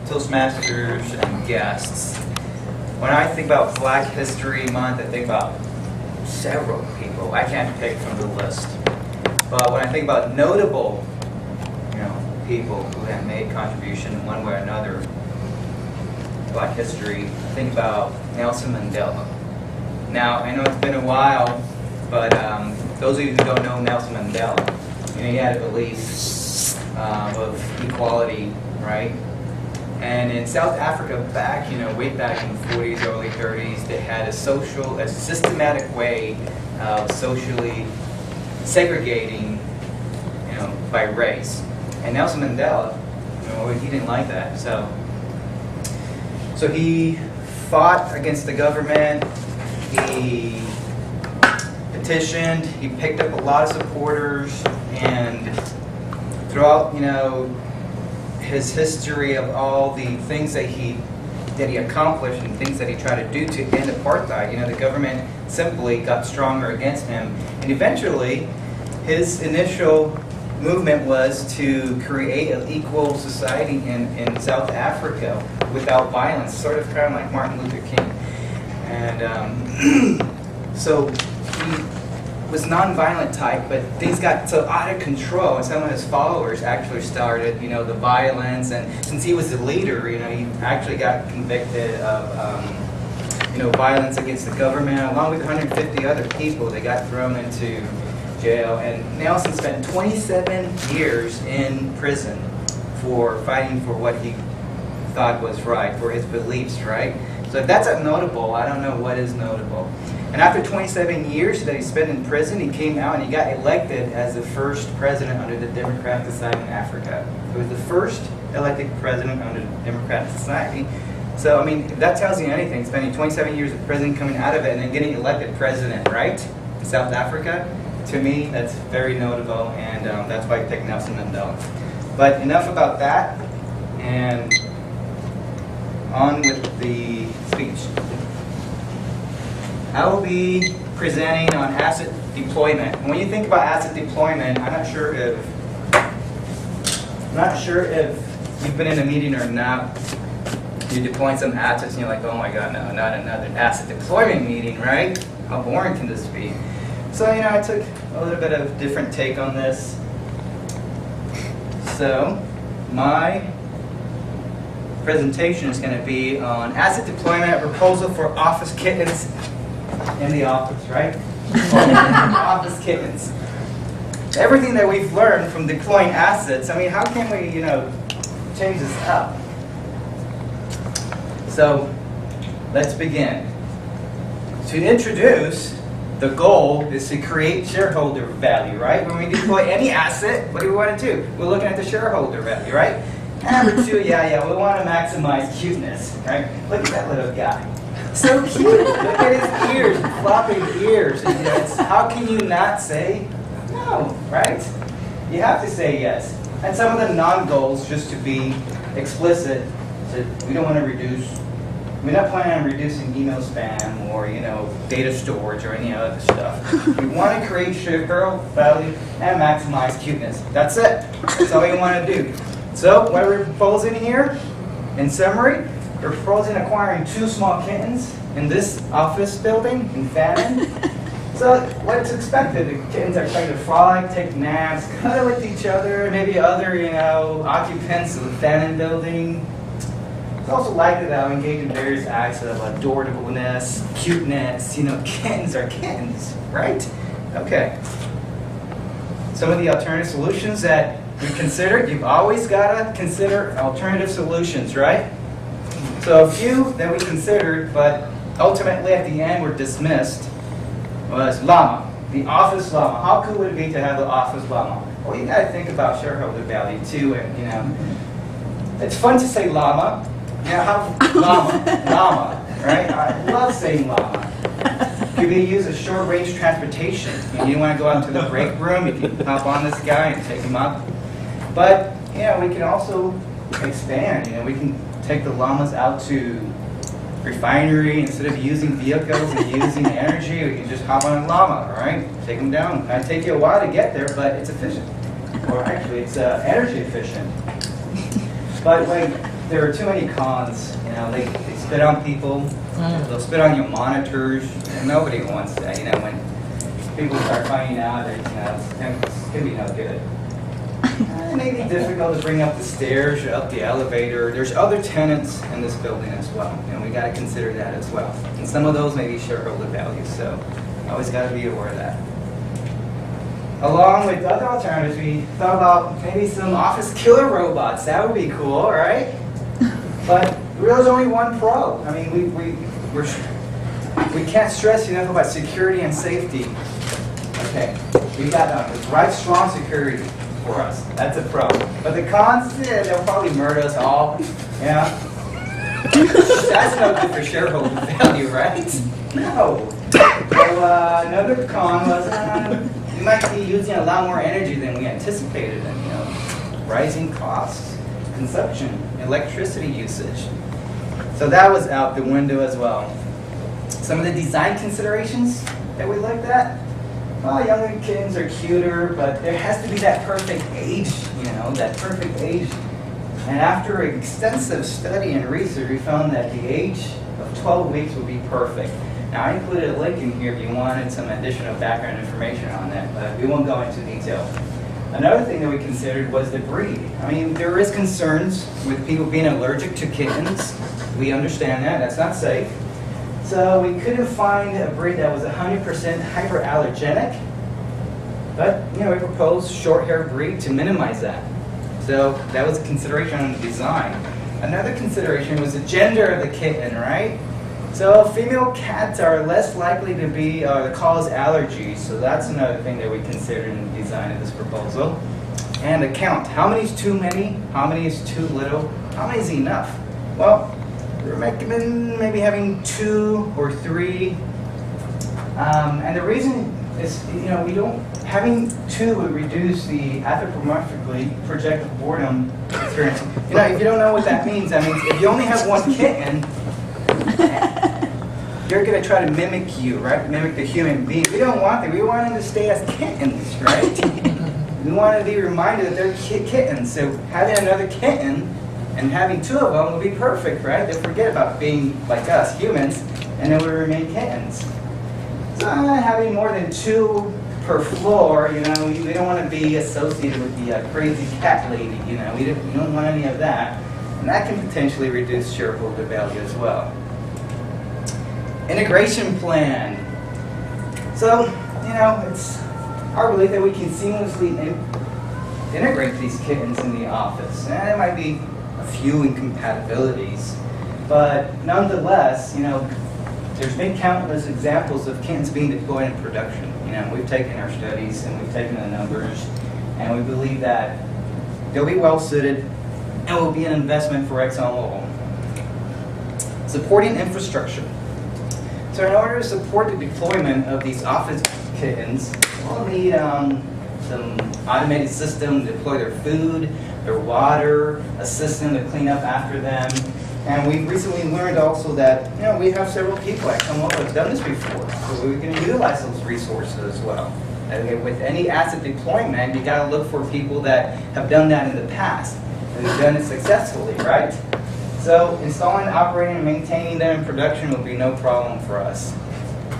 Toastmasters, and guests. When I think about Black History Month, I think about several people. I can't pick from the list. But when I think about notable, people who have made contribution in one way or another to Black history, I think about Nelson Mandela. Now, I know it's been a while, but those of you who don't know Nelson Mandela, he had a belief of equality, right? And in South Africa, way back in the 40s, early 30s, they had a systematic way of socially segregating, by race. And Nelson Mandela, he didn't like that. So he fought against the government. He petitioned. He picked up a lot of supporters, and throughout, his history of all the things that he accomplished and things that he tried to do to end apartheid, the government simply got stronger against him. And eventually, his initial movement was to create an equal society in South Africa without violence, sort of kind of like Martin Luther King. And so he was nonviolent type, but things got so out of control, and some of his followers actually started, the violence. And since he was the leader, he actually got convicted of, violence against the government, along with 150 other people. They got thrown into jail, and Nelson spent 27 years in prison for fighting for what he thought was right, for his beliefs, right? So if that's notable, I don't know what is notable. And after 27 years that he spent in prison, he came out and he got elected as the first president under the Democratic Society in Africa. He was the first elected president under the Democratic Society. So, if that tells you anything, spending 27 years in prison, coming out of it, and then getting elected president, right, in South Africa, to me, that's very notable, and that's why I picked Nelson Mandela. But enough about that, and on with the speech. I will be presenting on asset deployment. And when you think about asset deployment, I'm not sure if you've been in a meeting or not. You're deploying some assets, and you're like, oh my God, no, not another asset deployment meeting, right? How boring can this be? So, I took a little bit of a different take on this. So, my presentation is going to be on asset deployment, a proposal for office kittens in the office, right? Office kittens. Everything that we've learned from deploying assets, how can we, change this up? So, let's begin. To introduce, the goal is to create shareholder value, right? When we deploy any asset, what do we want to do? We're looking at the shareholder value, right? Number two, we want to maximize cuteness, right? Look at that little guy. So cute. Look at his ears, flopping ears. How can you not say no, right? You have to say yes. And some of the non-goals, just to be explicit, so we don't want to reduce. We're not planning on reducing email spam or, data storage or any other stuff. We want to create shareholder value and maximize cuteness. That's it. That's all we want to do. So, what are we proposing here? In summary, we're proposing acquiring 2 small kittens in this office building in Fannin. So, what's expected? The kittens are trying to frolic, take naps, cuddle with each other, maybe other, occupants of the Fannin building. It's also likely that I'll engage in various acts of adorableness, cuteness. Kittens are kittens, right? Okay. Some of the alternative solutions that we considered, you've always got to consider alternative solutions, right? So a few that we considered, but ultimately at the end were dismissed, was llama, the office llama. How cool would it be to have the office llama? Well, you got to think about shareholder value too, and it's fun to say llama. Llama, right? I love saying llama. Could be used as short-range transportation. You want to go out to the break room, you can hop on this guy and take him up. But, we can also expand. We can take the llamas out to refinery. Instead of using vehicles and using energy, we can just hop on a llama, all right? Take them down. It might take you a while to get there, but it's efficient. Or actually, it's energy efficient. But when there are too many cons. You know, they spit on people. They'll spit on your monitors. And nobody wants that. You know, when people start finding out that, you know, it's going to be no good. It may be difficult to bring up the stairs or up the elevator. There's other tenants in this building as well, and we got to consider that as well. And some of those may be shareholder values, so always got to be aware of that. Along with other alternatives, we thought about maybe some office killer robots. That would be cool, right? But there's only one pro. I mean, we can't stress enough about security and safety. Okay, we got the right strong security for us. That's a pro. But the cons, yeah, they'll probably murder us all. Yeah. That's no good for shareholder value, right? No. So another con was we might be using a lot more energy than we anticipated, and you know, rising costs, consumption, electricity usage. So that was out the window as well. Some of the design considerations that we looked at. Well, younger kids are cuter, but there has to be that perfect age, you know, that perfect age. And after extensive study and research, we found that the age of 12 weeks would be perfect. Now, I included a link in here if you wanted some additional background information on that, but we won't go into detail. Another thing that we considered was the breed. I mean, there is concerns with people being allergic to kittens. We understand that. That's not safe. So we couldn't find a breed that was 100% hyperallergenic, but you know, we proposed short-haired breed to minimize that. So that was a consideration on the design. Another consideration was the gender of the kitten, right? So female cats are less likely to be cause allergies, so that's another thing that we considered in the design of this proposal. And the count. How many is too many? How many is too little? How many is enough? Well, we recommend maybe having 2 or 3. And the reason is, you know, having 2 would reduce the anthropomorphically projected boredom experience. You know, if you don't know what that means if you only have one kitten, you're going to try to mimic you, right? Mimic the human being. We don't want that. We want them to stay as kittens, right? We want to be reminded that they're kittens. So having another kitten and having 2 of them will be perfect, right? They'll forget about being like us, humans, and then we'll remain kittens. So having more than 2 per floor, you know, we don't want to be associated with the crazy cat lady, you know. We don't want any of that. And that can potentially reduce shareholder value as well. Integration plan. So, you know, it's our belief that we can seamlessly integrate these kittens in the office. And there might be a few incompatibilities, but nonetheless, you know, there's been countless examples of kittens being deployed in production. You know, we've taken our studies and we've taken the numbers, and we believe that they'll be well suited and will be an investment for ExxonMobil. Supporting infrastructure. So in order to support the deployment of these office kittens, we'll need some automated system to deploy their food, their water, a system to clean up after them. And we recently learned also that, you know, we have several people at ExxonMobil who have done this before, so we can utilize those resources as well. And with any asset deployment, you got to look for people that have done that in the past and have done it successfully, right? So installing, operating, and maintaining them in production will be no problem for us.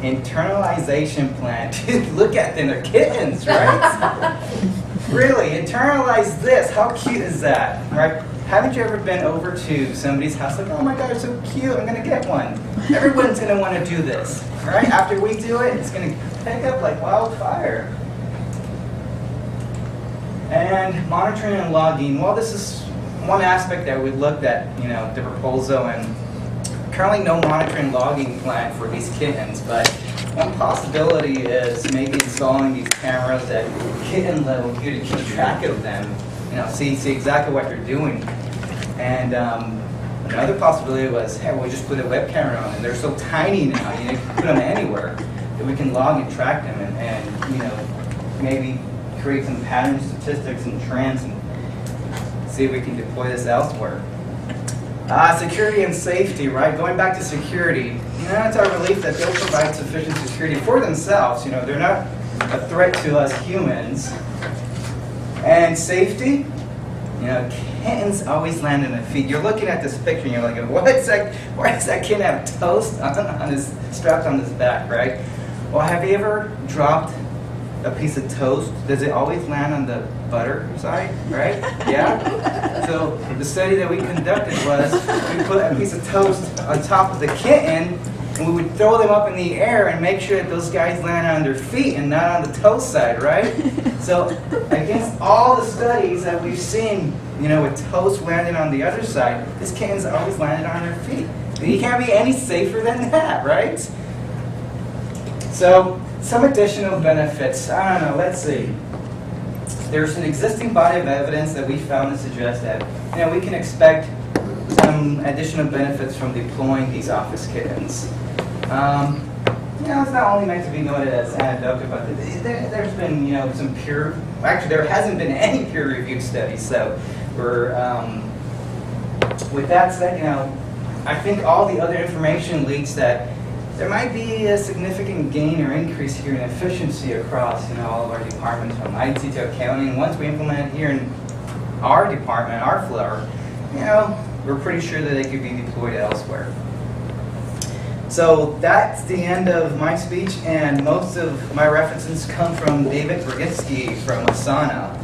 Internalization plan. Dude, look at them, they're kittens, right? Really, internalize this. How cute is that, right? Haven't you ever been over to somebody's house like, oh my God, it's so cute, I'm gonna get one. Everyone's gonna wanna do this, right? After we do it, it's gonna pick up like wildfire. And monitoring and logging. Well, this is one aspect that we looked at, you know, the proposal, and currently no monitoring and logging plan for these kittens, but one possibility is maybe installing these cameras at kitten level here to keep track of them, you know, see exactly what they're doing. And another possibility was, hey, we'll just put a web camera on them. They're so tiny now, you know, you can put them anywhere, that we can log and track them and you know, maybe create some pattern statistics and trends and see if we can deploy this elsewhere. Security and safety, right? Going back to security, you know, it's our belief that they'll provide sufficient security for themselves. You know, they're not a threat to us humans. And safety, you know, kittens always land on their feet. You're looking at this picture and you're like, why does that kitten have toast on his, strapped on his back, right? Well, have you ever dropped a piece of toast? Does it always land on the butter side, right? Yeah? So the study that we conducted was we put a piece of toast on top of the kitten and we would throw them up in the air and make sure that those guys land on their feet and not on the toast side, right? So against all the studies that we've seen, with toast landing on the other side, this kitten's always landed on their feet. And you can't be any safer than that, right? So some additional benefits. I don't know, let's see. There's an existing body of evidence that we found to suggest that we can expect some additional benefits from deploying these office kittens. It's not only meant to be noted as anecdotal, but there's been some actually there hasn't been any peer-reviewed studies. So with that said, I think all the other information leads that there might be a significant gain or increase here in efficiency across all of our departments, from IT to accounting. Once we implement it here in our department, our floor, we're pretty sure that they could be deployed elsewhere. So that's the end of my speech, and most of my references come from David Brzezinski from Asana.